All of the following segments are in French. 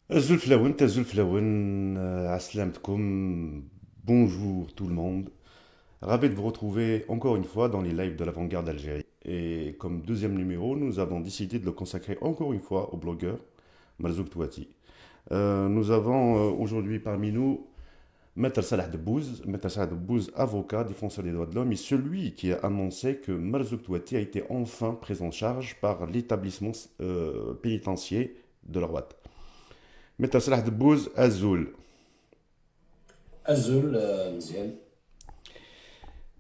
Zulflaouen, Aslamtkoum, bonjour tout le monde. Ravi de vous retrouver encore une fois dans les lives de l'Avant-Garde Algérie. Et comme deuxième numéro, nous avons décidé de le consacrer encore une fois au blogueur Marzouk Touati. Nous avons aujourd'hui parmi nous Maître Salah Debbouz, avocat, défenseur des droits de l'homme, et celui qui a annoncé que Marzouk Touati a été enfin pris en charge par l'établissement pénitentiaire de la Rouate. Maître Salah Debbouz, Azoul. Azul, مزيان.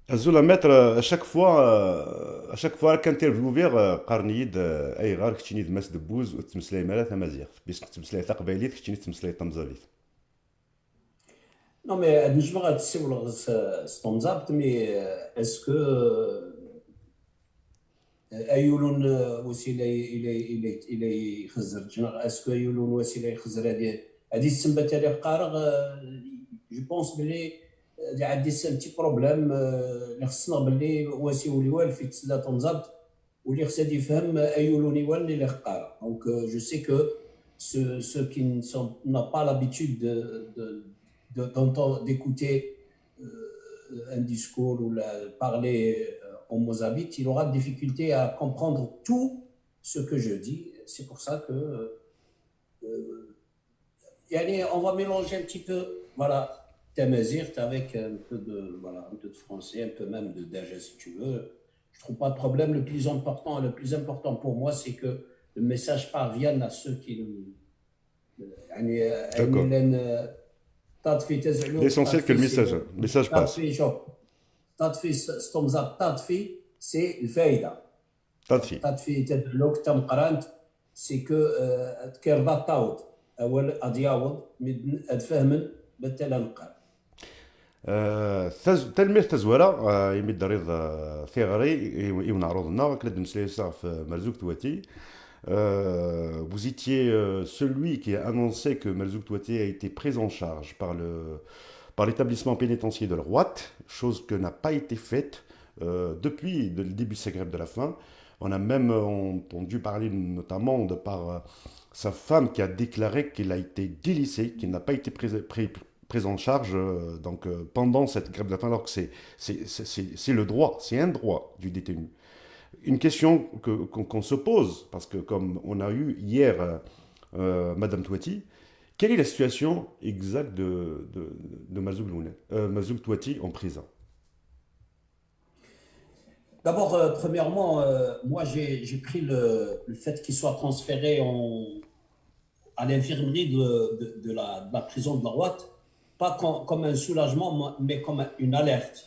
Azoul, maître, à chaque fois qu'interviewé, قارنيد أي غار كتشيني دماس دبوز وتمسلاي مالا تمازيغ بيش تمسلاي تقبايليت كتشيني تمسلاي تمزابيت. Non, mais je me rappelle si vous le mais est-ce que أيولون وسيلة إلى يخزر est-ce que أيولون وسيلة يخزر هذه السمبة تاع قارغ جو بونس بلي عندي سي بتي بروبليم اللي خصنا باللي واسي وليوال في تسلا تنزبط واللي خصها يفهم أيولون يوال اللي قارغ دونك جو سي كو ceux qui n'ont pas l'habitude d'écouter un discours ou parler en mozambique, il aura de difficulté à comprendre tout ce que je dis. C'est pour ça que on va mélanger un petit peu, voilà, Tamazirt avec un peu un peu de français, un peu même de Daja si tu veux. Je trouve pas de problème. Le plus important pour moi, c'est que le message parvienne à ceux qui D'accord. L'essentiel que le message passe. تطفي ستومزاب تطفي سي الفايده Tadfi. تطفي تدلوك تم قرانت سي كو تكيرضا تعوض اول ادياوض ادفهمن بالتالي نقال تلميذ تزوره يمد ريض ثغري ونعرضنا كلا نسلي في مرزوق تواتي. Vous étiez celui qui a annoncé que Marzouk Touati a été pris en charge par l'établissement pénitentiaire de la Rouate, chose que n'a pas été faite depuis le début de sa grève de la faim. On a même entendu parler notamment de par sa femme qui a déclaré qu'il a été délaissé, qu'il n'a pas été pris en charge pendant cette grève de la faim, alors que c'est le droit, c'est un droit du détenu. Une question qu'on se pose, parce que comme on a eu hier Madame Touati, quelle est la situation exacte de Mazouk Touati en prison? D'abord, premièrement, moi j'ai pris le fait qu'il soit transféré à l'infirmerie de la prison de la Roite, pas comme un soulagement, mais comme une alerte.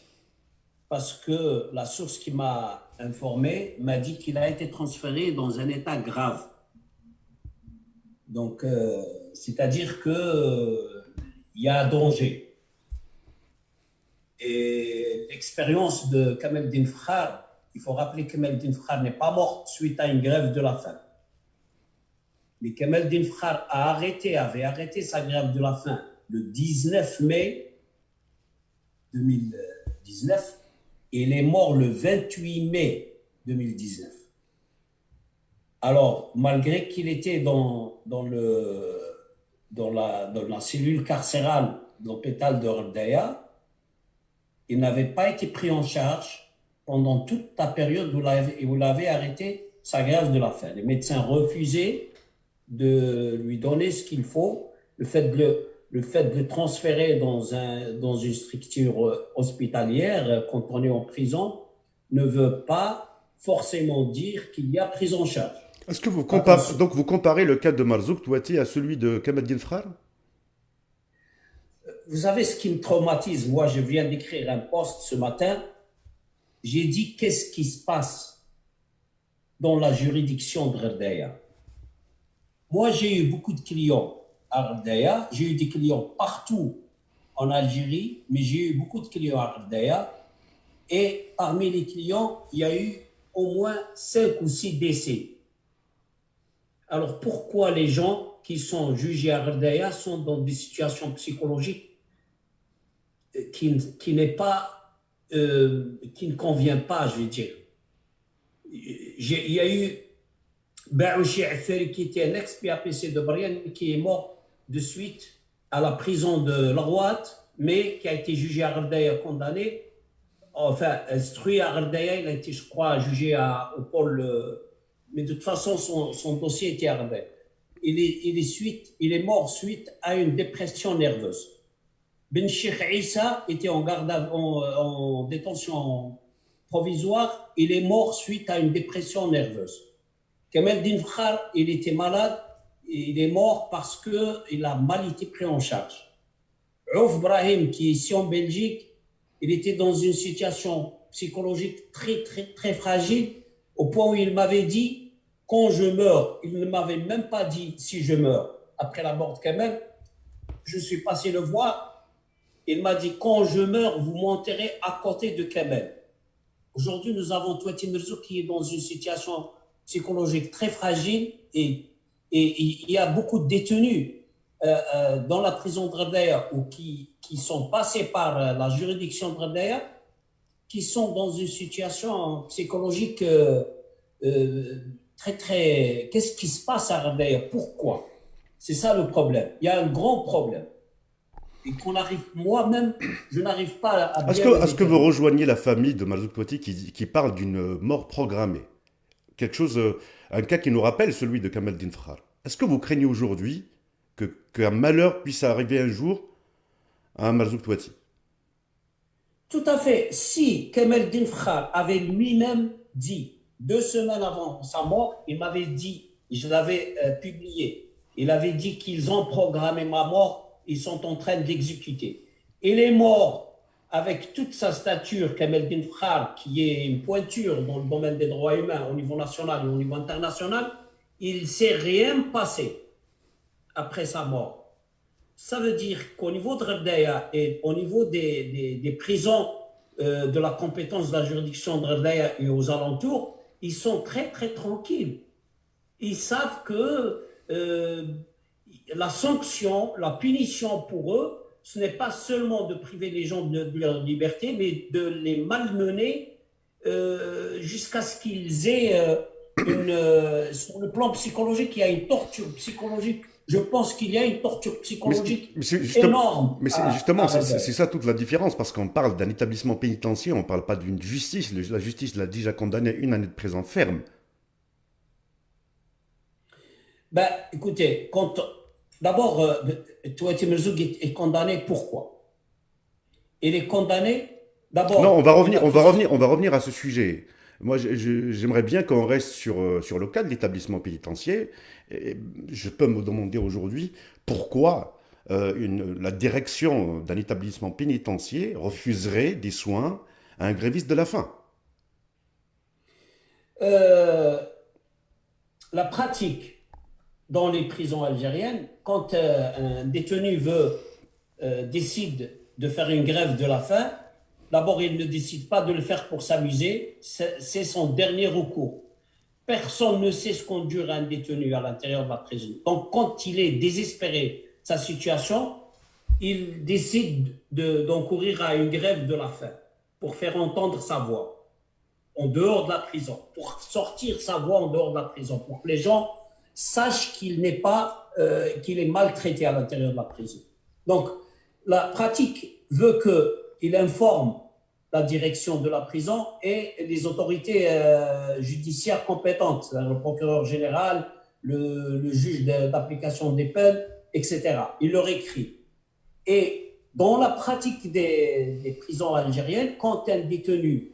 Parce que la source qui m'a informé m'a dit qu'il a été transféré dans un état grave. Donc, c'est-à-dire que il y a un danger. Et l'expérience de Kamel Dinfrar, il faut rappeler que Kamel Dinfrar n'est pas mort suite à une grève de la faim. Mais Kamel Dinfrar avait arrêté sa grève de la faim le 19 mai 2019. Et il est mort le 28 mai 2019. Alors, malgré qu'il était dans la cellule carcérale de l'hôpital de Rdaya, il n'avait pas été pris en charge pendant toute la période où il avait arrêté sa grève de la faim. Les médecins refusaient de lui donner ce qu'il faut. Le fait de le transférer dans une structure hospitalière quand on est en prison ne veut pas forcément dire qu'il y a prise en charge. Est-ce que vous comparez, Attention, donc vous comparez le cas de Marzouk Touati à celui de Kamadine Frère? vous savez ce qui me traumatise? Moi, je viens d'écrire un post ce matin. J'ai dit qu'est-ce qui se passe dans la juridiction de Rdaya. Moi, j'ai eu beaucoup de clients à Rdaya. J'ai eu des clients partout en Algérie, mais j'ai eu beaucoup de clients à Rdaya. Et parmi les clients, il y a eu au moins 5 ou 6 décès. Alors pourquoi les gens qui sont jugés à Rdaya sont dans des situations psychologiques qui ne conviennent pas, je vais dire. Il y a eu Baouchi Afferi qui était un ex-PAPC de Brian qui est mort de suite à la prison de Larouat, mais qui a été jugé à Ardaya, condamné, enfin, instruit à Ardaya, il a été, je crois, jugé au pôle, mais de toute façon, son dossier était à Ardaya. Il est mort suite à une dépression nerveuse. Ben Sheikh Issa était en détention provisoire, il est mort suite à une dépression nerveuse. Kamel Din Fkhar, il était malade, il est mort parce qu'il a mal été pris en charge. Ouf Brahim, qui est ici en Belgique, il était dans une situation psychologique très, très, très fragile, au point où il m'avait dit, quand je meurs, il ne m'avait même pas dit si je meurs. Après la mort de Kamel, je suis passé le voir, il m'a dit, quand je meurs, vous m'enterrez à côté de Kamel. Aujourd'hui, nous avons Touati Merzouk qui est dans une situation psychologique très fragile et il y a beaucoup de détenus dans la prison de Ardaya ou qui sont passés par la juridiction de Ardaya qui sont dans une situation psychologique très, très... Qu'est-ce qui se passe à Ardaya? Pourquoi? C'est ça le problème. Il y a un grand problème. Et qu'on arrive, moi-même, je n'arrive pas à bien... Est-ce que vous rejoignez la famille de Marzouk Touati qui parle d'une mort programmée? Quelque chose, un cas qui nous rappelle celui de Kamel Din Fkhar. Est-ce que vous craignez aujourd'hui qu'un malheur puisse arriver un jour à Marzouk Touati? Tout à fait. Si Kamel Din Fkhar avait lui-même dit, 2 semaines avant sa mort, il m'avait dit, je l'avais publié, il avait dit qu'ils ont programmé ma mort, ils sont en train d'exécuter. Il est mort avec toute sa stature, Kamel Din Fkhar, qui est une pointure dans le domaine des droits humains au niveau national et au niveau international, il ne s'est rien passé après sa mort. Ça veut dire qu'au niveau de Ardaya et au niveau des prisons de la compétence de la juridiction de Ardaya et aux alentours, ils sont très très tranquilles. Ils savent que la sanction, la punition pour eux, ce n'est pas seulement de priver les gens de leur liberté, mais de les malmener jusqu'à ce qu'ils aient sur le plan psychologique, il y a une torture psychologique. Je pense qu'il y a une torture psychologique énorme. Mais justement, c'est ça toute la différence, parce qu'on parle d'un établissement pénitentiaire, on ne parle pas d'une justice. La justice l'a déjà condamné à 1 année de prison ferme. Ben, écoutez, d'abord, Touati Merzouk est condamné. Pourquoi? Il est condamné d'abord. Non, on va revenir à ce sujet. Moi, j'aimerais bien qu'on reste sur le cas de l'établissement pénitentiaire. Et je peux me demander aujourd'hui pourquoi la direction d'un établissement pénitentiaire refuserait des soins à un gréviste de la faim. Euh, la pratique dans les prisons algériennes, quand un détenu décide de faire une grève de la faim, d'abord, il ne décide pas de le faire pour s'amuser, c'est son dernier recours. Personne ne sait ce qu'endure un détenu à l'intérieur de la prison. Donc, quand il est désespéré de sa situation, il décide d'encourir à une grève de la faim pour faire entendre sa voix en dehors de la prison, pour sortir sa voix en dehors de la prison, pour que les gens sachent qu'il est maltraité à l'intérieur de la prison. Donc, la pratique veut qu'il informe la direction de la prison et les autorités judiciaires compétentes, c'est-à-dire le procureur général, le juge d'application des peines, etc. Il leur écrit. Et dans la pratique des prisons algériennes, quand un détenu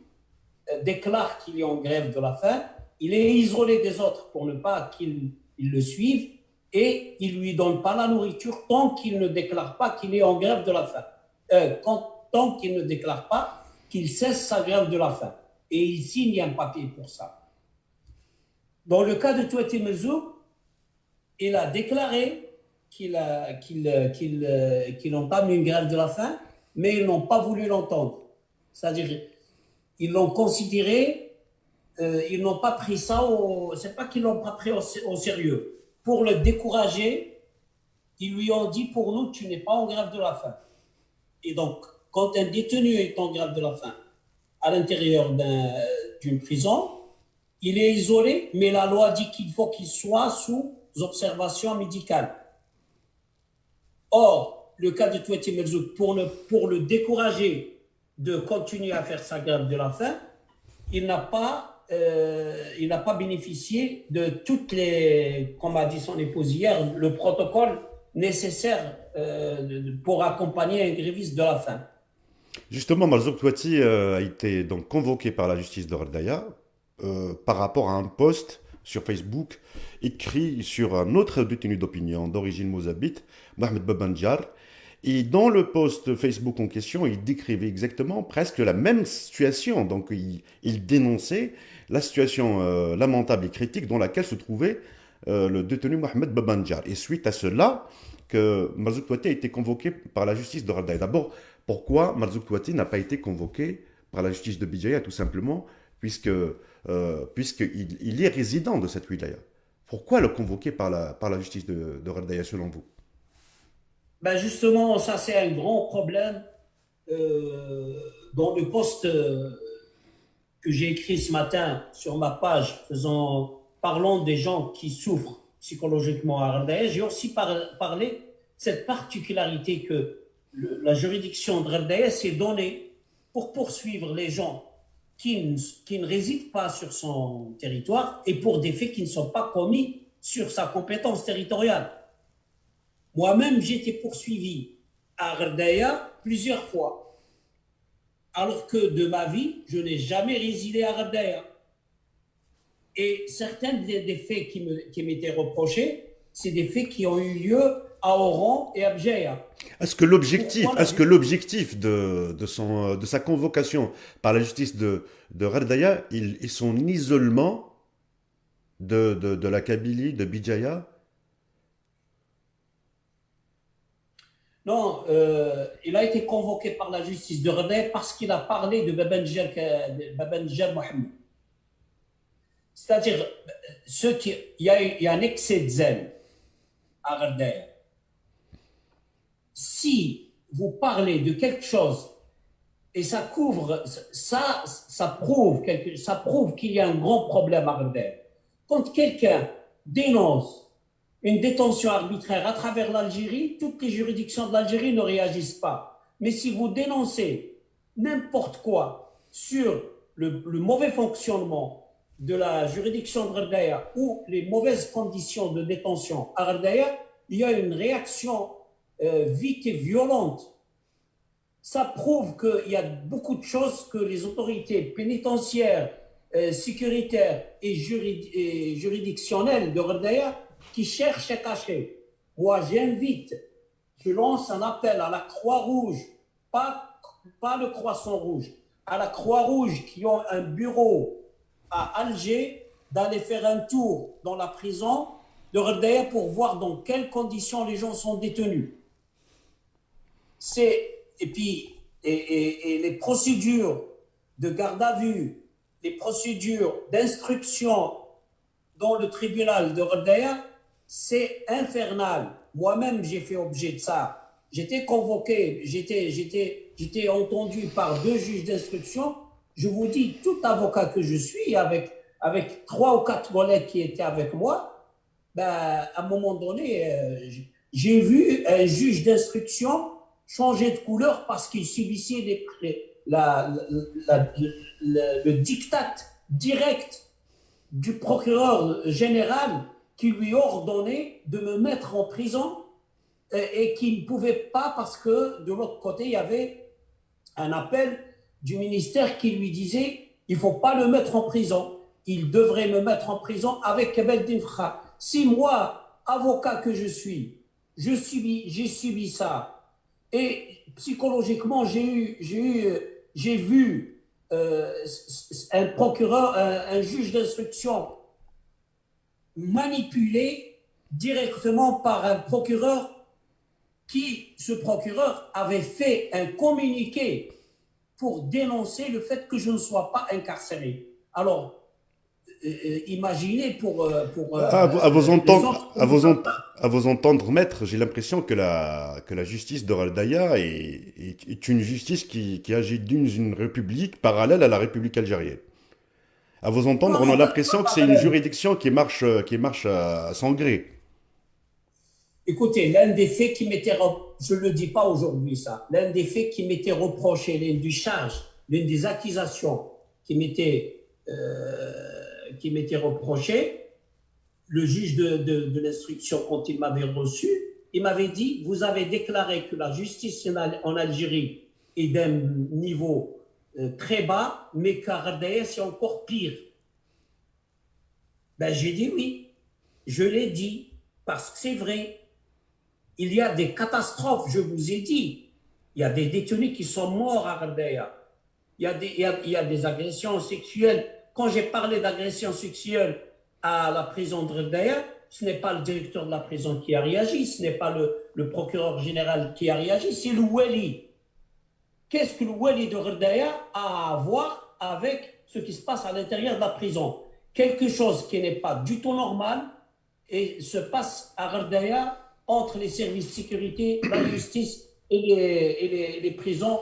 déclare qu'il est en grève de la faim, il est isolé des autres pour ne pas qu'ils le suivent et il ne lui donne pas la nourriture tant qu'il ne déclare pas qu'il est en grève de la faim. Tant qu'il ne déclare pas qu'il cesse sa grève de la faim. Et il signe un papier pour ça. Dans le cas de Touati Merzouk, il a déclaré qu'il entame une grève de la faim, mais ils n'ont pas voulu l'entendre. C'est-à-dire, ils l'ont considéré, ils n'ont pas pris ça c'est pas qu'ils l'ont pas pris au sérieux. Pour le décourager, ils lui ont dit, pour nous, tu n'es pas en grève de la faim. Et donc, quand un détenu est en grève de la faim à l'intérieur d'une prison, il est isolé, mais la loi dit qu'il faut qu'il soit sous observation médicale. Or, le cas de Touati Merzouk, pour le décourager de continuer à faire sa grève de la faim, il n'a pas bénéficié de toutes les, comme a dit son épouse hier, le protocole nécessaire pour accompagner un gréviste de la faim. Justement, Marzouk Touati a été donc convoqué par la justice de Radaya par rapport à un post sur Facebook écrit sur un autre détenu d'opinion d'origine mozabite, Mohamed Babanjar. Et dans le post Facebook en question, il décrivait exactement presque la même situation. Donc il dénonçait la situation lamentable et critique dans laquelle se trouvait le détenu Mohamed Babanjar. Et suite à cela, que Marzouk Touati a été convoqué par la justice de Radaya. D'abord, pourquoi Marzouk Touati n'a pas été convoqué par la justice de Bijaya, tout simplement, puisqu'il est résident de cette wilaya. Pourquoi le convoquer par la justice de Radaya, selon vous? Ben justement, ça c'est un grand problème euh, dans le post que j'ai écrit ce matin sur ma page parlant des gens qui souffrent psychologiquement à Ardèche. J'ai aussi parlé de cette particularité que la juridiction de Ardèche s'est donnée pour poursuivre les gens qui ne résident pas sur son territoire et pour des faits qui ne sont pas commis sur sa compétence territoriale. Moi-même, j'ai été poursuivi à Ardaya plusieurs fois, alors que de ma vie, je n'ai jamais résidé à Ardaya. Et certains des faits qui m'étaient reprochés, c'est des faits qui ont eu lieu à Oran et à Bjeya. Est-ce que l'objectif de sa convocation par la justice de Radaya est son isolement de la Kabylie, de Bijaya? Non, il a été convoqué par la justice de Ardaya parce qu'il a parlé de Babanjar Mohamed. C'est-à-dire, il y a un excès de zèle à Ardaya. Si vous parlez de quelque chose et ça prouve qu'il y a un grand problème à Ardaya. Quand quelqu'un dénonce une détention arbitraire à travers l'Algérie, toutes les juridictions de l'Algérie ne réagissent pas. Mais si vous dénoncez n'importe quoi sur le mauvais fonctionnement de la juridiction de Ardaya ou les mauvaises conditions de détention à Ardaya, il y a une réaction vite et violente. Ça prouve qu'il y a beaucoup de choses que les autorités pénitentiaires, sécuritaires et juridictionnelles de Ardaya qui cherchent à cacher. Moi, je lance un appel à la Croix-Rouge, pas le Croissant Rouge, à la Croix-Rouge qui ont un bureau à Alger, d'aller faire un tour dans la prison de Ardaya pour voir dans quelles conditions les gens sont détenus. Et les procédures de garde à vue, les procédures d'instruction dans le tribunal de Ardaya, c'est infernal. Moi-même, j'ai fait objet de ça. J'étais convoqué, j'étais entendu par 2 juges d'instruction. Je vous dis, tout avocat que je suis, avec 3 ou 4 collègues qui étaient avec moi, ben, à un moment donné, j'ai vu un juge d'instruction changer de couleur parce qu'il subissait le diktat direct du procureur général qui lui ordonnait de me mettre en prison et qui ne pouvait pas parce que de l'autre côté, il y avait un appel du ministère qui lui disait il ne faut pas le mettre en prison, il devrait me mettre en prison avec Kebel Dinfra. Si moi, avocat que je suis, j'ai subi ça et psychologiquement, j'ai vu un procureur, un juge d'instruction manipulé directement par un procureur ce procureur avait fait un communiqué pour dénoncer le fait que je ne sois pas incarcéré. Alors, imaginez à vous entendre, maître, j'ai l'impression que la justice de Radaya est une justice qui agit d'une république parallèle à la République algérienne. À vous entendre, non, on a non, l'impression que c'est une juridiction qui marche à son gré. Écoutez, l'un des faits qui m'était, je ne le dis pas aujourd'hui ça, l'un des faits qui m'était reproché, l'une des charges, l'une des accusations qui m'était reprochée, le juge de l'instruction, quand il m'avait reçu, il m'avait dit, vous avez déclaré que la justice en Algérie est d'un niveau très bas, mais qu'à Ardèche, c'est encore pire. Ben, j'ai dit oui, je l'ai dit, parce que c'est vrai. Il y a des catastrophes, je vous ai dit. Il y a des détenus qui sont morts à Ardèche. Il y a des agressions sexuelles. Quand j'ai parlé d'agressions sexuelles à la prison de Ardèche, ce n'est pas le directeur de la prison qui a réagi, ce n'est pas le procureur général qui a réagi, c'est le Wali. Qu'est-ce que le Wali de Ardèche a à voir avec ce qui se passe à l'intérieur de la prison? Quelque chose qui n'est pas du tout normal et se passe à Ardèche entre les services de sécurité, la justice et les prisons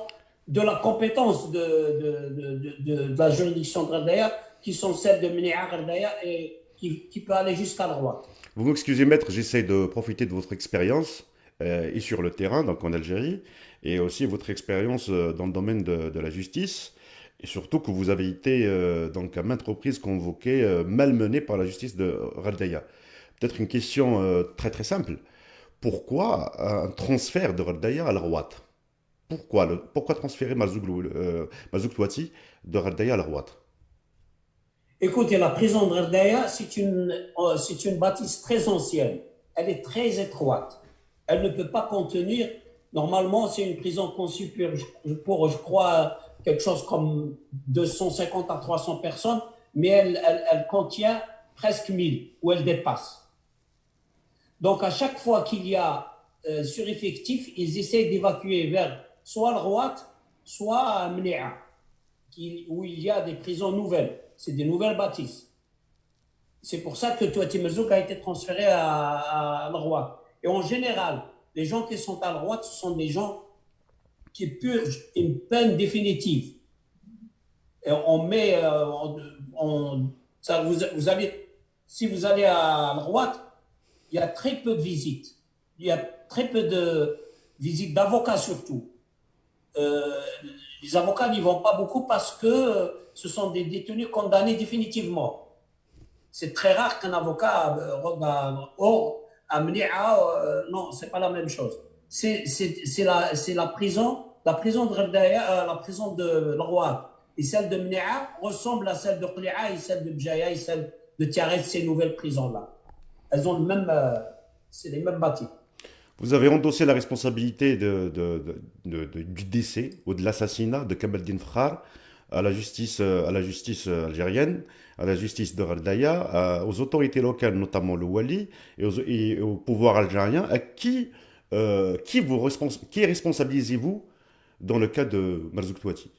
de la compétence de la juridiction de Ardèche, qui sont celles de Menia Ardèche et qui peut aller jusqu'à la droite. Vous m'excusez, maître, j'essaie de profiter de votre expérience et sur le terrain, donc en Algérie, et aussi votre expérience dans le domaine de la justice, et surtout que vous avez été donc à maintes reprises convoqué, malmené par la justice de Ardèche. Peut-être une question très très simple. Pourquoi un transfert de Ardèche à la droite? Pourquoi transférer Mazouk Touati de Ardèche à la droite? Écoutez, la prison de Ardèche, c'est une bâtisse très ancienne. Elle est très étroite. Elle ne peut pas contenir. Normalement, c'est une prison conçue pour, je crois, quelque chose comme 250 à 300 personnes, mais elle contient presque 1000, ou elle dépasse. Donc, à chaque fois qu'il y a sureffectif, ils essayent d'évacuer vers soit la droite, soit à Mnéa, où il y a des prisons nouvelles. C'est des nouvelles bâtisses. C'est pour ça que Touati Merzouk a été transféré à la droite. Et en général, les gens qui sont à la droite, ce sont des gens qui purgent une peine définitive. Et on met, ça, vous avez, si vous allez à droite, il y a très peu de visites. Il y a très peu de visites d'avocats surtout. Euh, les avocats n'y vont pas beaucoup parce que ce sont des détenus condamnés définitivement. C'est très rare qu'un avocat regarde. Or, à Mnia, non, c'est pas la même chose. C'est la prison de Ardèche, la prison de Rouen et celle de Mnia ressemble à celle de Qli'a et celle de Bjaya et celle de Tiaret, ces nouvelles prisons-là. Elles ont le même, c'est les mêmes bâtiments. Vous avez endossé la responsabilité du décès ou de l'assassinat de Kamaldin Frar à la justice algérienne, à la justice de Ardaya, aux autorités locales, notamment le Wali, et au pouvoir algérien. Qui responsabilisez-vous dans le cas de Marzouk Touati?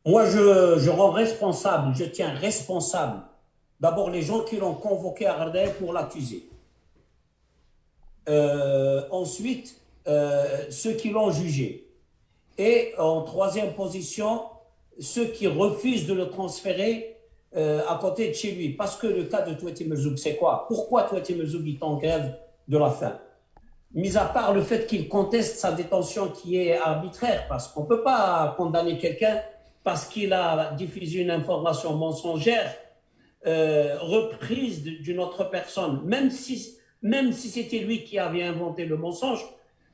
Moi, je rends responsable, je tiens responsable d'abord les gens qui l'ont convoqué à Ardèche pour l'accuser. Ensuite, ceux qui l'ont jugé. Et en troisième position, ceux qui refusent de le transférer à côté de chez lui. Parce que le cas de Touati Merzouk, c'est quoi? Pourquoi Touati Merzouk est en grève de la faim? Mis à part le fait qu'il conteste sa détention qui est arbitraire, parce qu'on ne peut pas condamner quelqu'un parce qu'il a diffusé une information mensongère reprise d'une autre personne, même si c'était lui qui avait inventé le mensonge.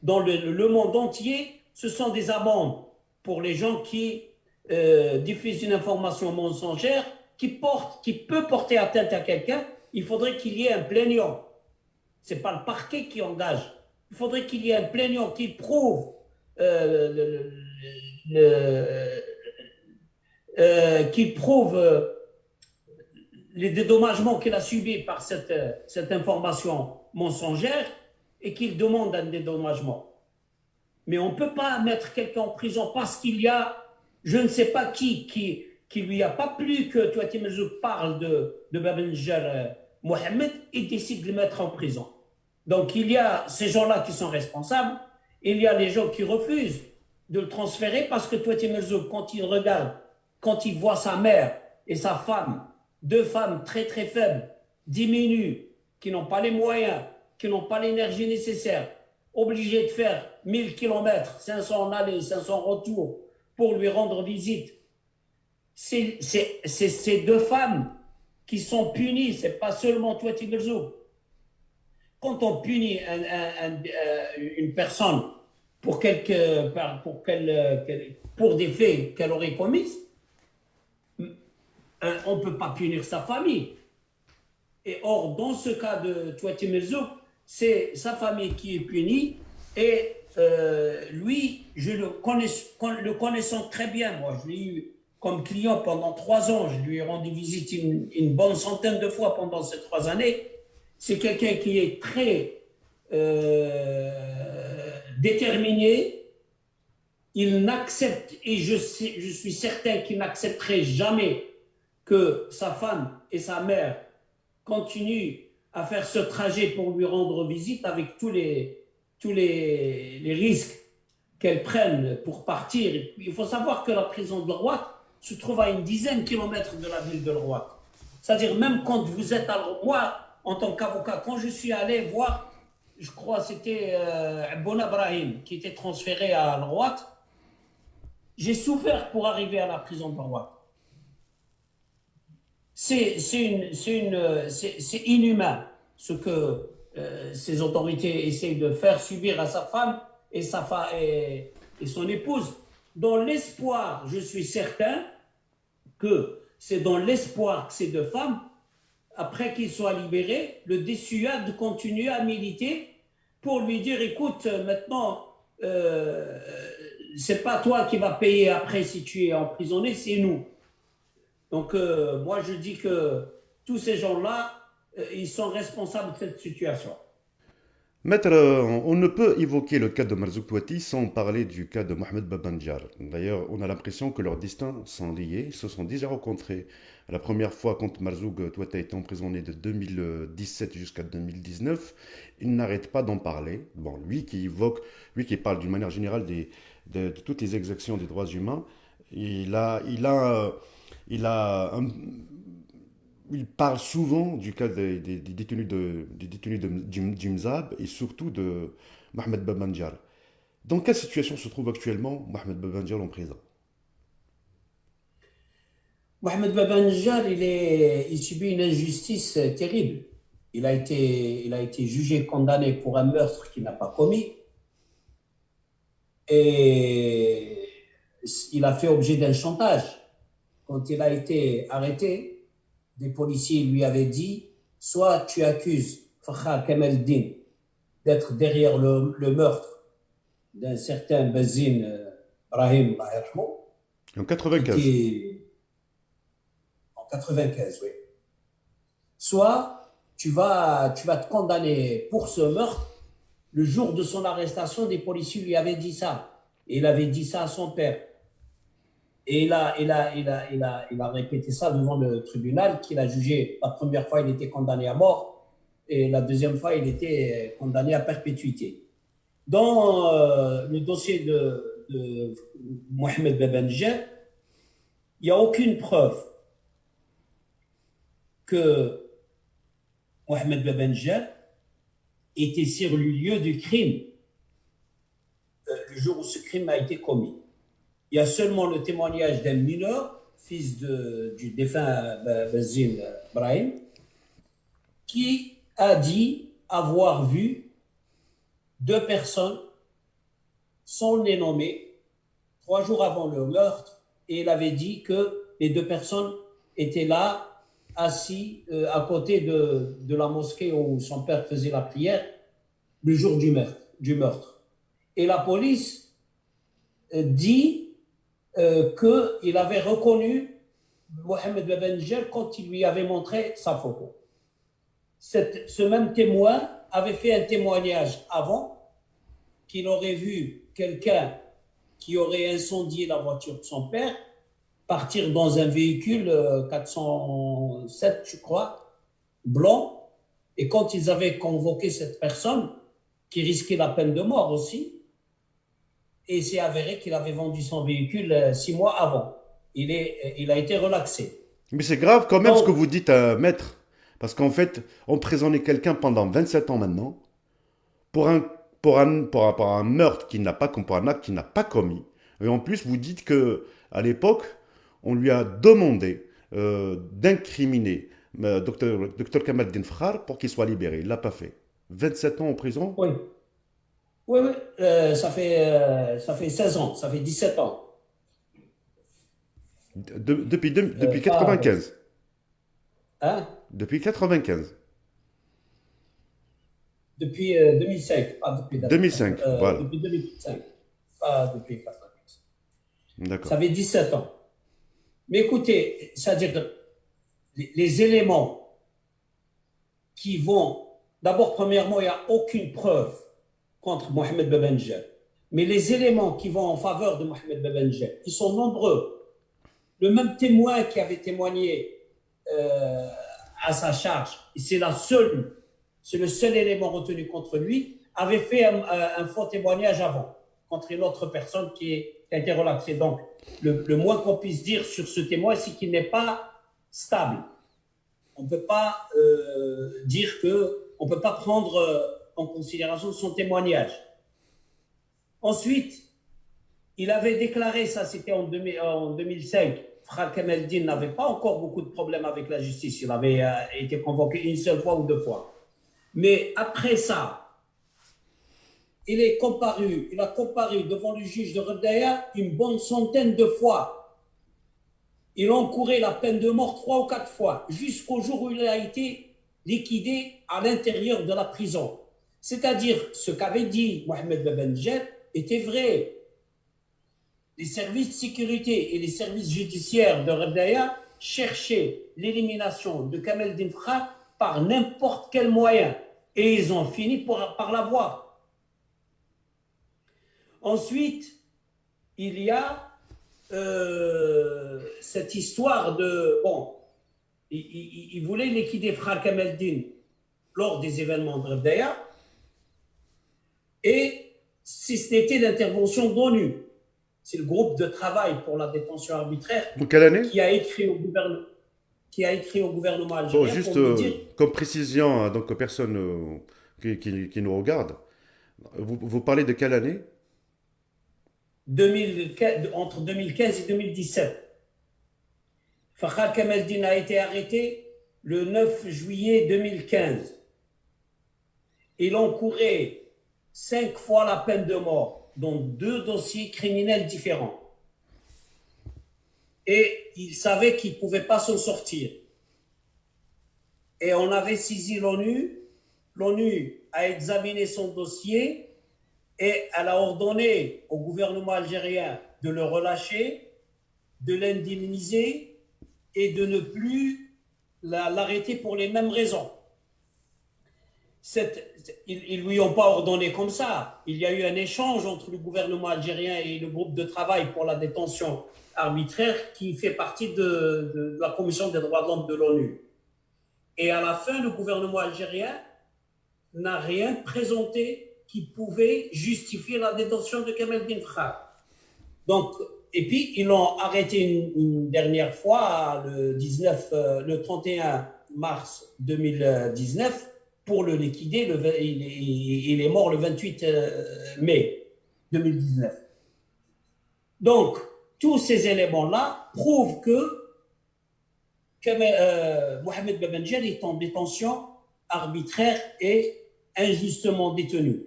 Dans le monde entier, ce sont des amendes pour les gens qui diffusent une information mensongère qui peut porter atteinte à quelqu'un. Il faudrait qu'il y ait un plaignant. Ce n'est pas le parquet qui engage. Il faudrait qu'il y ait un plaignant qui prouve qu'il prouve les dédommagements qu'il a subis par cette information mensongère et qu'il demande un dédommagement. Mais on ne peut pas mettre quelqu'un en prison parce qu'il y a, je ne sais pas qui lui a pas plu que Touati Merzouk parle de Bab el Mohamed et décide de le mettre en prison. Donc il y a ces gens-là qui sont responsables, il y a les gens qui refusent de le transférer parce que Touati Merzouk, quand il regarde, quand il voit sa mère et sa femme, deux femmes très très faibles, diminuent, qui n'ont pas les moyens, qui n'ont pas l'énergie nécessaire, obligés de faire 1000 km, 500 en aller, 500 en retour, pour lui rendre visite. C'est ces deux femmes qui sont punies, c'est pas seulement Touati Merzoug. Quand on punit une personne pour, pour des faits qu'elle aurait commis, on ne peut pas punir sa famille. Et or, dans ce cas de Touati Merzoug, c'est sa famille qui est punie et lui, le connaissant très bien, moi, je l'ai eu comme client pendant 3 ans, je lui ai rendu visite une bonne centaine de fois pendant ces 3 années. C'est quelqu'un qui est très déterminé. Il n'accepte, et je suis certain qu'il n'accepterait jamais que sa femme et sa mère continuent à faire ce trajet pour lui rendre visite avec tous les risques qu'elles prennent pour partir. Il faut savoir que la prison de Roat se trouve à une dizaine de kilomètres de la ville de Roat. C'est-à-dire, même quand vous êtes à moi, en tant qu'avocat, quand je suis allé voir, je crois que c'était Bona Brahim qui était transféré à Roat, j'ai souffert pour arriver à la prison de Roat. C'est inhumain ce que ces autorités essayent de faire subir à sa femme et son épouse, dans l'espoir, je suis certain que c'est dans l'espoir que ces deux femmes, après qu'ils soient libérés, le dissuadent de continuer à militer pour lui dire, écoute, maintenant, c'est pas toi qui vas payer après si tu es emprisonné, c'est nous. Donc, moi, je dis que tous ces gens-là, ils sont responsables de cette situation. Maître, on ne peut évoquer le cas de Marzouk Touati sans parler du cas de Mohamed Babanjar. D'ailleurs, on a l'impression que leurs destins sont liés, ils se sont déjà rencontrés. La première fois, quand Marzouk Touati a été emprisonné de 2017 jusqu'à 2019, il n'arrête pas d'en parler. Bon, lui qui parle d'une manière générale de toutes les exactions des droits humains, il parle souvent du cas des détenus du Mzab et surtout de Mohamed Babanjar. Dans quelle situation se trouve actuellement Mohamed Babanjar en prison? Mohamed Babanjar, il subit une injustice terrible. Il a été jugé, condamné pour un meurtre qu'il n'a pas commis. Et il a fait objet d'un chantage. Quand il a été arrêté, des policiers lui avaient dit, soit tu accuses Fakha Kamaldin d'être derrière le meurtre d'un certain Bazine Brahim En 95. En 95, oui. Soit tu vas te condamner pour ce meurtre. Le jour de son arrestation, des policiers lui avaient dit ça. Et il avait dit ça à son père. Et il a répété ça devant le tribunal qu'il a jugé. La première fois, il était condamné à mort. Et la deuxième fois, il était condamné à perpétuité. Dans le dossier de Mohamed Babanjar, il n'y a aucune preuve que Mohamed Babanjar était sur le lieu du crime le jour où ce crime a été commis. Il y a seulement le témoignage d'un mineur, fils du défunt Bazine Brahim, qui a dit avoir vu 2 personnes, sans les nommer, 3 jours avant le meurtre, et il avait dit que les 2 personnes étaient là, assis à côté de la mosquée où son père faisait la prière, le jour du meurtre. Et la police dit qu'il avait reconnu Mohamed Babanjar quand il lui avait montré sa photo. Ce même témoin avait fait un témoignage avant qu'il aurait vu quelqu'un qui aurait incendié la voiture de son père partir dans un véhicule 407, je crois, blanc. Et quand ils avaient convoqué cette personne, qui risquait la peine de mort aussi, et c'est avéré qu'il avait vendu son véhicule 6 mois avant. Il a été relaxé. Mais c'est grave quand même ce Donc, que vous dites, maître. Parce qu'en fait, emprisonner quelqu'un pendant 27 ans maintenant, pour pour un meurtre qu'il n'a pas, pour un acte qu'il n'a pas commis. Et en plus, vous dites que à l'époque, on lui a demandé d'incriminer Dr Kamal Din Fkhar pour qu'il soit libéré. Il ne l'a pas fait. 27 ans en prison. Oui, oui, oui. Ça fait 16 ans, ça fait 17 ans. Depuis Pas 95. hein? Depuis 95. Depuis 2005, pas depuis, 2005, voilà. depuis 2005, pas depuis 95. D'accord. Ça fait 17 ans. Mais écoutez, c'est-à-dire que les éléments qui vont. D'abord, premièrement, il n'y a aucune preuve contre Mohamed Bebenjer. Mais les éléments qui vont en faveur de Mohamed Bebenjer, ils sont nombreux. Le même témoin qui avait témoigné à sa charge, et c'est le seul élément retenu contre lui, avait fait un faux témoignage avant, contre une autre personne qui a été relaxée. Donc, le moins qu'on puisse dire sur ce témoin, c'est qu'il n'est pas stable. On ne peut pas dire on ne peut pas prendre en considération son témoignage. Ensuite, il avait déclaré, ça c'était en 2005, Frère Kameldine n'avait pas encore beaucoup de problèmes avec la justice. Il avait été convoqué une seule fois ou deux fois. Mais après ça, il a comparu devant le juge de Redaya une bonne centaine de fois. Il a encouru la peine de mort 3 ou 4 fois, jusqu'au jour où il a été liquidé à l'intérieur de la prison. C'est-à-dire, ce qu'avait dit Mohamed Bebenjer était vrai. Les services de sécurité et les services judiciaires de Redaya cherchaient l'élimination de Kamel Dinfra par n'importe quel moyen. Et ils ont fini par l'avoir. Ensuite, il y a cette histoire de... Bon, il voulait liquider Frère Kameldin lors des événements de Redaya. Et si c'était l'intervention de l'ONU, c'est le groupe de travail pour la détention arbitraire Pour quelle année? qui a écrit au gouvernement Bon, algérien juste pour lui dire comme précision, donc aux personnes qui nous regardent, vous parlez de quelle année? entre 2015 et 2017. Fakhar Kameldine a été arrêté le 9 juillet 2015. Il encourait 5 fois la peine de mort dans 2 dossiers criminels différents. Et il savait qu'il ne pouvait pas s'en sortir. Et on avait saisi l'ONU. L'ONU a examiné son dossier et elle a ordonné au gouvernement algérien de le relâcher, de l'indemniser et de ne plus l'arrêter pour les mêmes raisons. Ils ne lui ont pas ordonné comme ça. Il y a eu un échange entre le gouvernement algérien et le groupe de travail pour la détention arbitraire qui fait partie de la Commission des droits de l'homme de l'ONU. Et à la fin, le gouvernement algérien n'a rien présenté qui pouvait justifier la détention de Kamel Dinfra. Donc, et puis, ils l'ont arrêté une dernière fois le 31 mars 2019 pour le liquider. Il est mort le 28 mai 2019. Donc, tous ces éléments-là prouvent que Mohamed Bebenjer est en détention arbitraire et injustement détenu.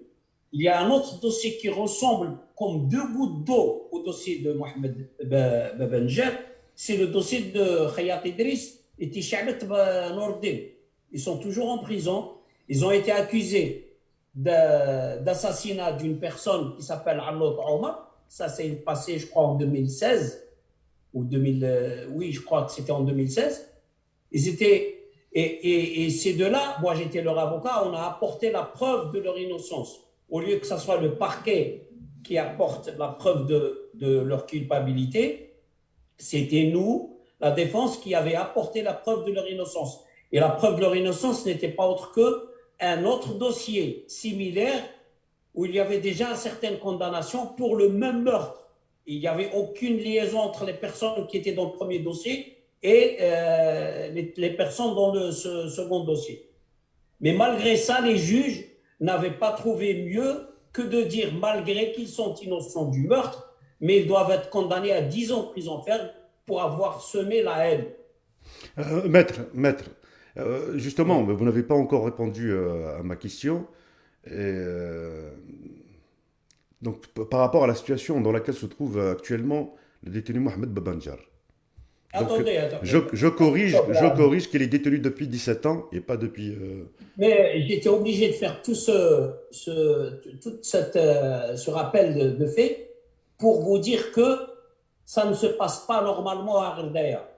Il y a un autre dossier qui ressemble comme 2 gouttes d'eau au dossier de Mohamed Bebenjer, c'est le dossier de Khayat Idriss et Tishabet Nourdin. Ils sont toujours en prison. Ils ont été accusés d'assassinat d'une personne qui s'appelle Allot Omar. Ça s'est passé, je crois, en 2016. Oui, je crois que c'était en 2016. Et ces deux-là, moi j'étais leur avocat, on a apporté la preuve de leur innocence. Au lieu que ce soit le parquet qui apporte la preuve de leur culpabilité, c'était nous, la défense, qui avait apporté la preuve de leur innocence. Et la preuve de leur innocence n'était pas autre qu'un autre dossier similaire où il y avait déjà certaines condamnations pour le même meurtre. Il n'y avait aucune liaison entre les personnes qui étaient dans le premier dossier et les personnes dans ce second dossier. Mais malgré ça, les juges n'avaient pas trouvé mieux que de dire, malgré qu'ils sont innocents du meurtre, mais ils doivent être condamnés à 10 ans de prison ferme pour avoir semé la haine. Maître, justement, Oui. vous n'avez pas encore répondu à ma question. Et, donc, par rapport à la situation dans laquelle se trouve actuellement le détenu Mohamed Babanjar. Donc, Attendez, attendez. je corrige qu'il est détenu depuis 17 ans et pas depuis. Mais j'étais obligé de faire tout ce rappel de fait pour vous dire que ça ne se passe pas normalement à Ardaya.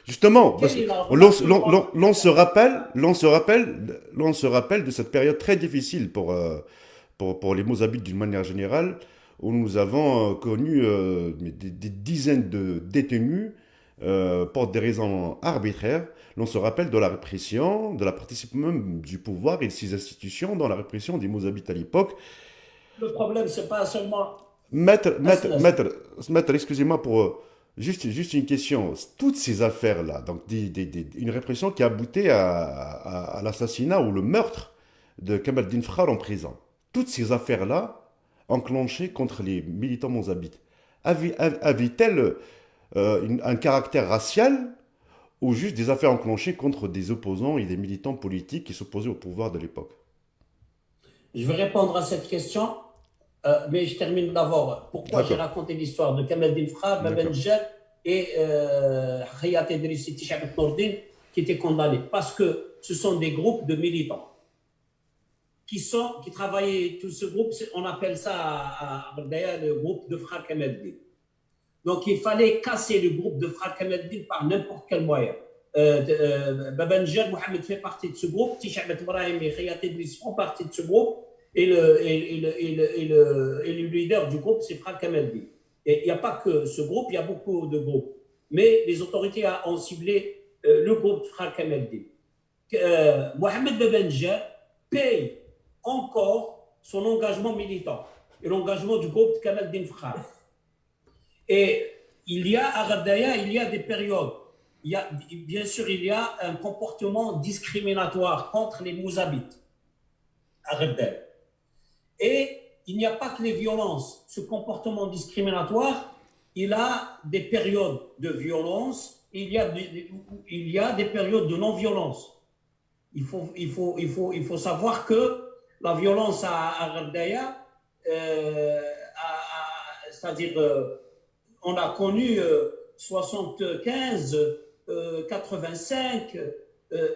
Justement, parce Quelle que est la relation entre... l'on se rappelle de cette période très difficile pour les Mozambiques d'une manière générale, où nous avons connu des dizaines de détenus pour des raisons arbitraires. L'on se rappelle de la répression, de la participation même du pouvoir et de ses institutions dans la répression des Mozambiques à l'époque. Le problème, c'est pas seulement Maître, maître, Asnas. maître, maître, excusez-moi pour juste une question. Toutes ces affaires-là, donc une répression qui a abouti à l'assassinat ou le meurtre de Kamaldin Frare en prison. Toutes ces affaires-là, enclenchées contre les militants mozambiques, avaient-elles un caractère racial ou juste des affaires enclenchées contre des opposants et des militants politiques qui s'opposaient au pouvoir de l'époque? Je vais répondre à cette question, mais je termine d'abord. Pourquoi j'ai D'accord, raconté l'histoire de Kamel Dinfra, Baben d'accord. Jad et Khayat Idrissi Tishabet Nourdin qui étaient condamnés? Parce que ce sont des groupes de militants qui travaillaient. Tout ce groupe, on appelle ça d'ailleurs le groupe de Frères Kamel. Donc, il fallait casser le groupe de Frères Kameldine par n'importe quel moyen. Babanjel, Mohamed fait partie de ce groupe, Tishabet Ibrahim et Khayat Idriss font partie de ce groupe, et le leader du groupe, c'est Frères Kameldine. Et il n'y a pas que ce groupe, il y a beaucoup de groupes. Mais les autorités ont ciblé le groupe Frères Kameldine. Mohamed Babanjel paye encore son engagement militant et l'engagement du groupe Kameldine Frères. Et à Ghadaya, il y a des périodes. Bien sûr, il y a un comportement discriminatoire contre les Mouzabites à Ghadaya. Et il n'y a pas que les violences. Ce comportement discriminatoire, il a des périodes de violence, il y a des périodes de non-violence. Il faut savoir que la violence à Ghadaya, c'est-à-dire on a connu 75, 85.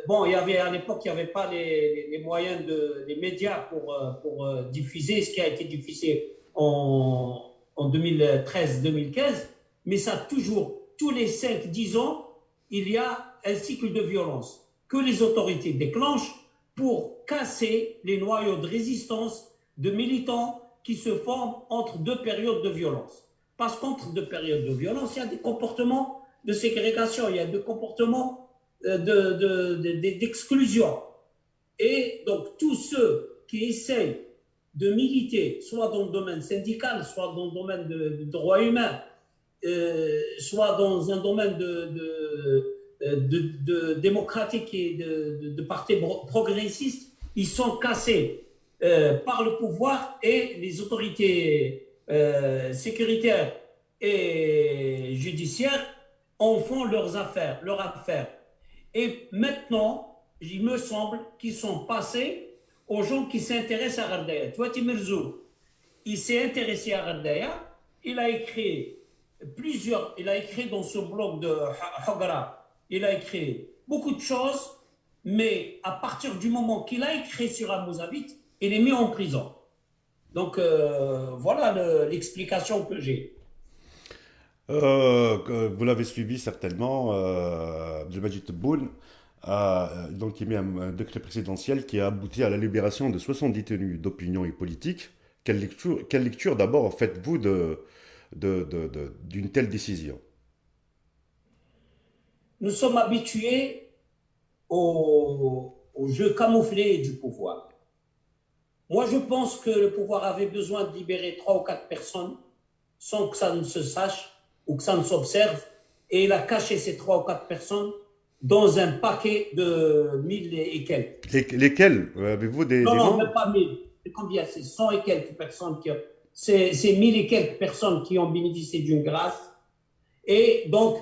Bon, à l'époque, il n'y avait pas les moyens les médias pour diffuser ce qui a été diffusé en 2013-2015, mais ça toujours, tous les 5-10 ans, il y a un cycle de violence que les autorités déclenchent pour casser les noyaux de résistance de militants qui se forment entre deux périodes de violence. Parce qu'entre deux périodes de violence, il y a des comportements de ségrégation, il y a des comportements d'exclusion. Et donc, tous ceux qui essayent de militer, soit dans le domaine syndical, soit dans le domaine de droits humains, soit dans un domaine de démocratique et de partis progressistes, ils sont cassés par le pouvoir et les autorités sécuritaires et judiciaires en font leurs affaires. Et maintenant, il me semble qu'ils sont passés aux gens qui s'intéressent à Ghadaya. Touati Mirzou, il s'est intéressé à Ghadaya, il a écrit dans ce blog de Hogara, il a écrit beaucoup de choses, mais à partir du moment qu'il a écrit sur un Mozabite, il est mis en prison. Donc voilà l'explication que j'ai. Vous l'avez suivi certainement, Abdelmajid Tebboune a donc émis un décret présidentiel qui a abouti à la libération de 60 détenus d'opinion et politique. Quelle lecture d'abord faites-vous d'une telle décision? Nous sommes habitués au jeu camouflé du pouvoir. Moi, je pense que le pouvoir avait besoin de libérer 3 ou 4 personnes sans que ça ne se sache ou que ça ne s'observe et il a caché ces 3 ou 4 personnes dans un paquet de 1000 et quelques. Lesquels? Avez-vous Non, des non, noms? même pas 1000. C'est combien? C'est 100 et quelques personnes c'est 1000 et quelques personnes qui ont bénéficié d'une grâce. Et donc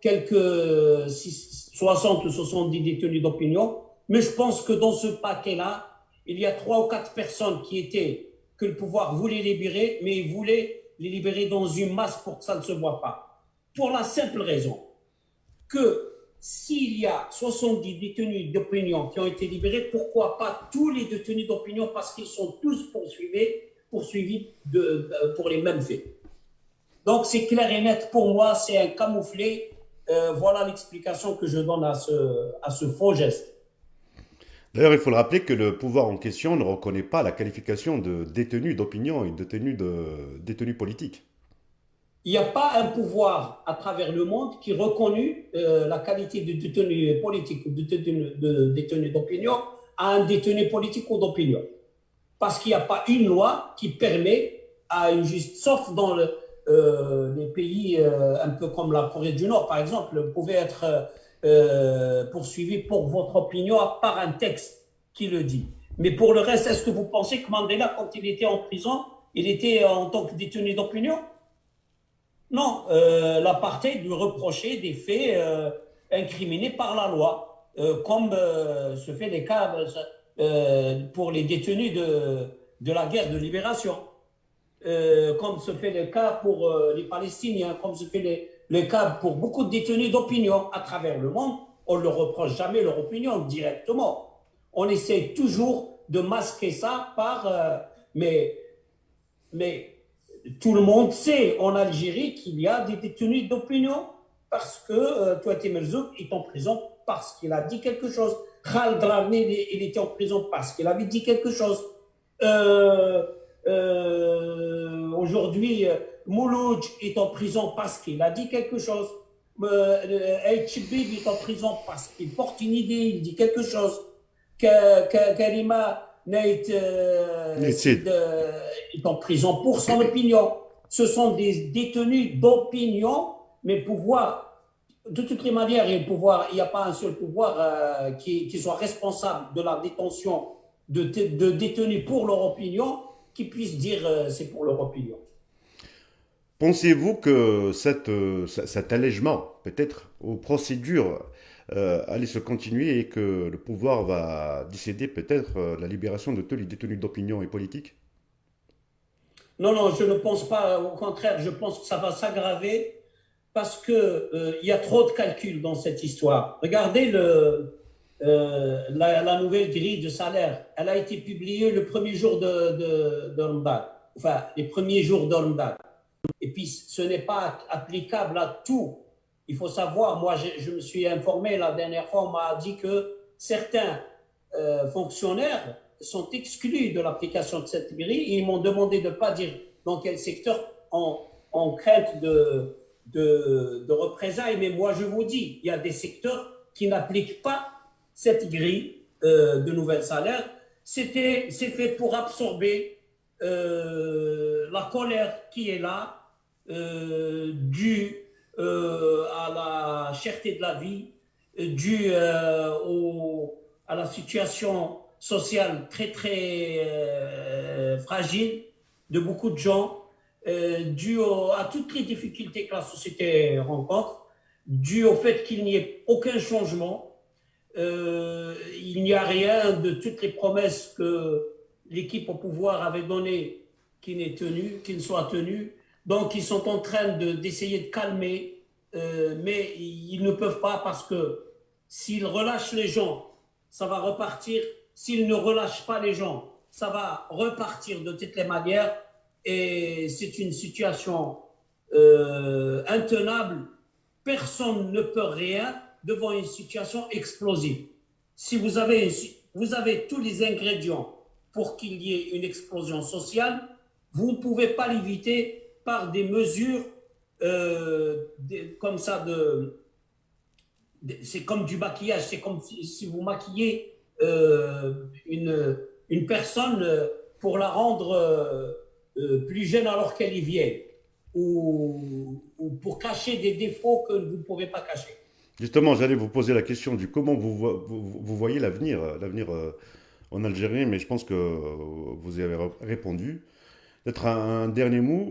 quelques 60 ou 70 détenus d'opinion. Mais je pense que dans ce paquet-là, il y a 3 ou 4 personnes que le pouvoir voulait libérer, mais il voulait les libérer dans une masse pour que ça ne se voit pas. Pour la simple raison que s'il y a 70 détenus d'opinion qui ont été libérés, pourquoi pas tous les détenus d'opinion, parce qu'ils sont tous poursuivis pour les mêmes faits. Donc c'est clair et net pour moi, c'est un camouflet. Voilà l'explication que je donne à ce faux geste. D'ailleurs, il faut le rappeler que le pouvoir en question ne reconnaît pas la qualification de détenu d'opinion et de détenu politique. Il n'y a pas un pouvoir à travers le monde qui reconnaît la qualité de détenu politique ou de détenu d'opinion à un détenu politique ou d'opinion. Parce qu'il n'y a pas une loi qui permet à une justice, sauf dans les pays un peu comme la Corée du Nord, par exemple, vous pouvez être poursuivi pour votre opinion par un texte qui le dit. Mais pour le reste, est-ce que vous pensez que Mandela, quand il était en prison, il était en tant que détenu d'opinion? Non, l'apartheid lui reprochait des faits incriminés par la loi, comme se fait les cas pour les détenus de la guerre de libération, comme se fait le cas pour les Palestiniens, comme se fait le cas pour beaucoup de détenus d'opinion à travers le monde. On ne leur reproche jamais leur opinion directement. On essaie toujours de masquer ça mais tout le monde sait en Algérie qu'il y a des détenus d'opinion parce que Touati Merzouk est en prison parce qu'il a dit quelque chose. Khaled Drarni, il était en prison parce qu'il avait dit quelque chose. Aujourd'hui, Mouloudj est en prison parce qu'il a dit quelque chose. El Chibib est en prison parce qu'il porte une idée, il dit quelque chose. Karima Nate est en prison pour son opinion. Ce sont des détenus d'opinion, mais de toutes les manières, il n'y a pas un seul pouvoir qui soit responsable de la détention de détenus pour leur opinion, qui puisse dire c'est pour leur opinion. Pensez-vous que cet allègement, peut-être, aux procédures allait se continuer et que le pouvoir va décider peut-être la libération de tous les détenus d'opinion et politique? Non, non, je ne pense pas. Au contraire, je pense que ça va s'aggraver parce que il y a trop de calculs dans cette histoire. Regardez la nouvelle grille de salaire. Elle a été publiée le premier jour de Ramadan. Enfin, les premiers jours de Ramadan. Et puis, ce n'est pas applicable à tout. Il faut savoir, moi, je me suis informé la dernière fois, on m'a dit que certains fonctionnaires sont exclus de l'application de cette grille et ils m'ont demandé de ne pas dire dans quel secteur en crainte de représailles. Mais moi, je vous dis, il y a des secteurs qui n'appliquent pas cette grille de nouvelles salaires. C'est fait pour absorber la colère qui est là, due à la cherté de la vie, due à la situation sociale très très fragile de beaucoup de gens, due à toutes les difficultés que la société rencontre, due au fait qu'il n'y ait aucun changement, il n'y a rien de toutes les promesses que l'équipe au pouvoir avait données qui ne soient tenues. Donc ils sont en train d'essayer de calmer, mais ils ne peuvent pas parce que s'ils relâchent les gens, ça va repartir. S'ils ne relâchent pas les gens, ça va repartir de toutes les manières. Et c'est une situation intenable. Personne ne peut rien devant une situation explosive. Si vous avez tous les ingrédients pour qu'il y ait une explosion sociale, vous ne pouvez pas l'éviter par des mesures comme ça c'est comme du maquillage, c'est comme si vous maquillez une personne pour la rendre plus jeune alors qu'elle est vieille ou ou pour cacher des défauts que vous ne pouvez pas cacher. Justement, j'allais vous poser la question du comment vous voyez l'avenir en Algérie, mais je pense que vous y avez répondu. Peut-être un dernier mot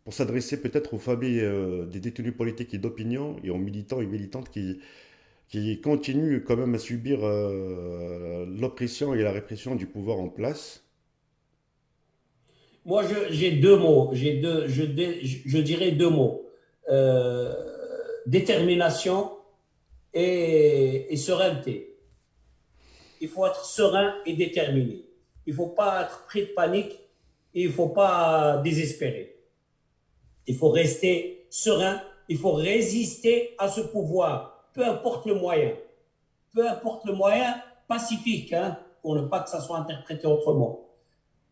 pour s'adresser peut-être aux familles des détenus politiques et d'opinion et aux militants et militantes qui continuent quand même à subir l'oppression et la répression du pouvoir en place. Moi, j'ai deux mots. Je dirais deux mots. Euh, Détermination et sereineté. Il faut être serein et déterminé. Il ne faut pas être pris de panique et il ne faut pas désespérer. Il faut rester serein. Il faut résister à ce pouvoir, peu importe le moyen. Peu importe le moyen pacifique, hein, pour ne pas que ça soit interprété autrement.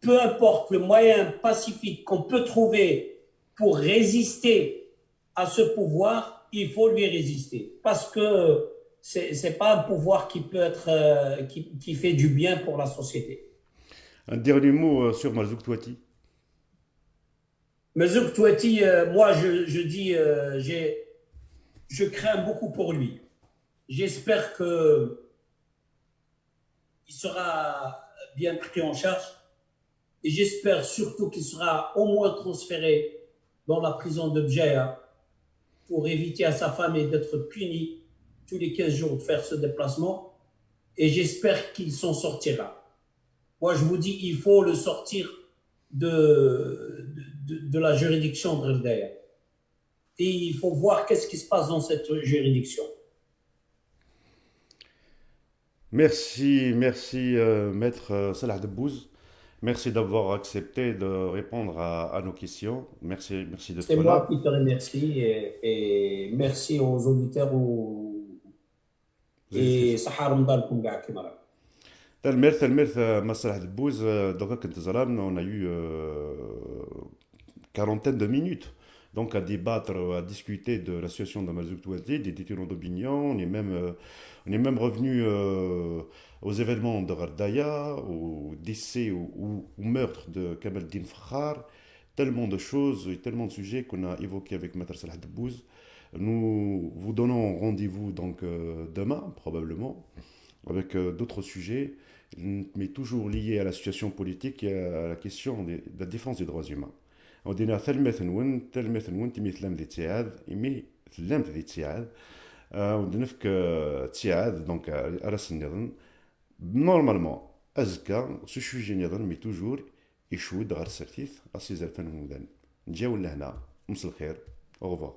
Peu importe le moyen pacifique qu'on peut trouver pour résister à ce pouvoir, il faut lui résister. Parce que c'est pas un pouvoir qui peut être, qui fait du bien pour la société. Un dernier mot sur Marzouk Touati. Mais Zouk Touati, moi, je dis, je crains beaucoup pour lui. J'espère qu'il sera bien pris en charge. Et j'espère surtout qu'il sera au moins transféré dans la prison de Bjaya pour éviter à sa famille d'être puni tous les 15 jours de faire ce déplacement. Et j'espère qu'il s'en sortira. Moi, je vous dis, il faut le sortir de la juridiction de Bjaya. Et il faut voir qu'est-ce qui se passe dans cette juridiction. Merci, maître Salah Debbouz. Merci d'avoir accepté de répondre à nos questions. Merci C'est d'être moi là. qui te remercie et merci aux auditeurs et Sahar Ramadan Kumga. Talmerth, Salah Debbouz. Donc, quand on a eu quarantaine de minutes. Donc, à débattre, à discuter de la situation de Marzouk Touati, des détenus d'opinion. On est même revenu aux événements de Gardaya, au décès ou au meurtre de Kamal Din Fakhar. Tellement de choses et tellement de sujets qu'on a évoqués avec Maître Salah Debbouz. Nous vous donnons rendez-vous donc demain, probablement, avec d'autres sujets, mais toujours liés à la situation politique et à la question de la défense des droits humains. ودينا ثلمث نون تمي ثلام ذي تسعاد إمي ثلام ذي تسعاد ودنفك تسعاد دونك راس النظام نورمالمون أزكى سو سوجي نظام مي توجور يشود غير سرتيث أسي زرفان مودان نجاو لهنا مس الخير أوفا